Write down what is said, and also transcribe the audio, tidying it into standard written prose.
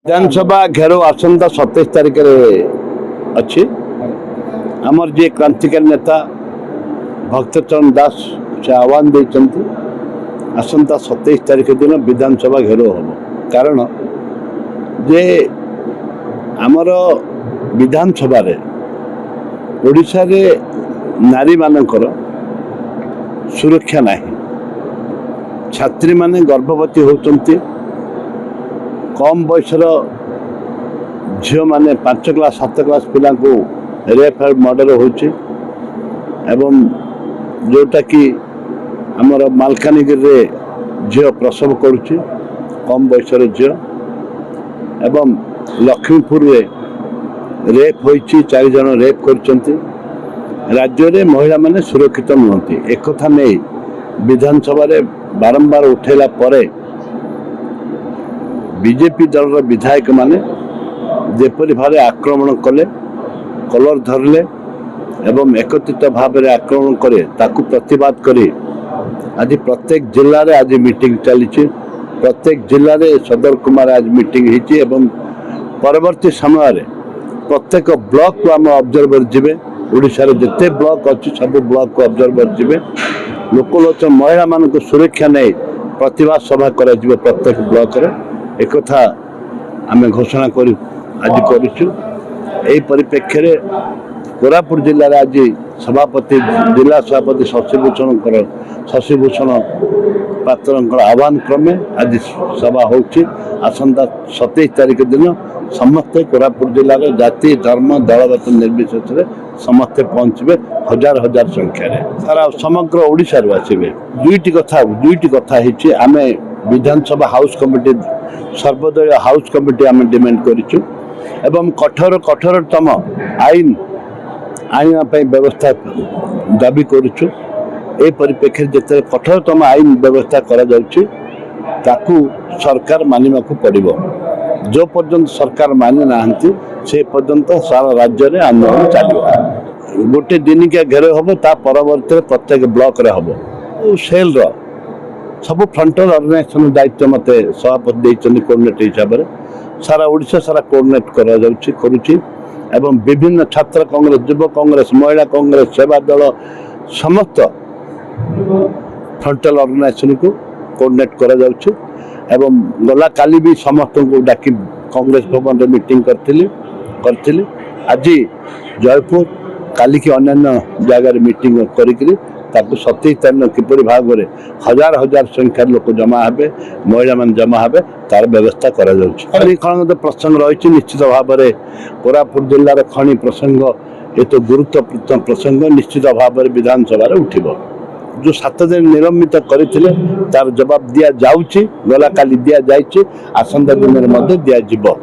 विधानसभा घेरो आसंता 27 तारिख अच्छी आमर जी क्रांतिकारी नेता भक्तचरण दास से आह्वान देते आसंता 27 तारिख दिन विधानसभा घेरो हम कारण जे आमर विधानसभा ओडिशा रे नारी मानकर सुरक्षा नहीं छात्री माने गर्भवती होती कम बयसर झील मैंने 5 क्लास 7 क्लास पिला को रेप मर्डर होची एवं जोटा कि आमर मालकानगिरी झील प्रसव करुच्ची कम बयसर झील एवं लक्ष्मीपुर रे रेप होईची 4 जन रेप करचंती राज्य रे महिला माने सुरक्षित नुहंती एक कथा नहीं विधानसभा रे बारंबार उठेला परे बीजेपी दल विधायक माने जेपरी भाव आक्रमण कले कलर धरले एवं एकत्रित भाव में आक्रमण करे ताकू प्रतिवाद करे आज प्रत्येक जिले में आज मीटिंग चली प्रत्येक जिले में सदर कुमार आज मीटिंग होती एवं परवर्ती समय प्रत्येक ब्लॉक को आम ऑब्जर्वर जीवे ओडिशा रे जिते ब्लॉक अच्छी सब ब्लॉक को ऑब्जर्वर जीवे लोकलोचन महिला मान सुरक्षा नहीं प्रतिवाद सभा कर प्रत्येक ब्लॉक रे एक आम घोषणा कर आज परिप्रेक्षी में कोरापुट जिले में आज सभापति जिला सभापति शशिभूषण पात्र आह्वान क्रमे आज सभा होची आसंता 27 तारिख दिन समस्ते कोरापुट जिलार जाति धर्म दलगत निर्विशेष समस्ते पहुंचे हजार हजार संख्यार सारा समग्र ओडिशा आसवे दुईटी कथा आम विधानसभा हाउस कमिटी सर्वदलीय हाउस कमिटी आम डिमांड करूँ एवं कठोरतम आईन आने व्यवस्था दाबी करुचु ए परिप्रेक्षी जिते कठोरतम आईन व्यवस्था ताकू सरकार मानिबा को पड़िबो जो पर्यंत सरकार मानि नाहंती से पर्यंत सारा राज्य में आंदोलन चलो गोटे दिनिकिया घेर हम ता परवर्ती प्रत्येक ब्लॉक रे हम सेल सब फ्रंटल ऑर्गेनाइजेशन दायित्व मत सभापति देते कोऑर्डिनेटर हिसाब से सारा ओडिशा सारा कोऑर्डिनेट करुच्ची एवं विभिन्न छात्र कांग्रेस युव कांग्रेस महिला कांग्रेस सेवा दल समस्त फ्रंटल ऑर्गेनाइजेशन को कोऑर्डिनेट करा एवं गला काली भी समस्त को डाकी कांग्रेस भवन में मीटिंग करथिली आज जयपुर काली की अन्य जगह मीटिंग करी 27 तारीख किपरि भाव में हजार हजार संख्यार लोक जमा हे महिला मान जमा हे तार व्यवस्था खनि प्रसंग रही निश्चित भाव में कोरापुट जिलार खनि प्रसंग ये तो गुरुत्वपूर्ण प्रसंग निश्चित भाव में विधानसभा उठिब जो 7 दिन निलंबित करथिले तार जवाब दिया जाउची गला काली दिया जाइछि आसंता दिन में दिया जिवो।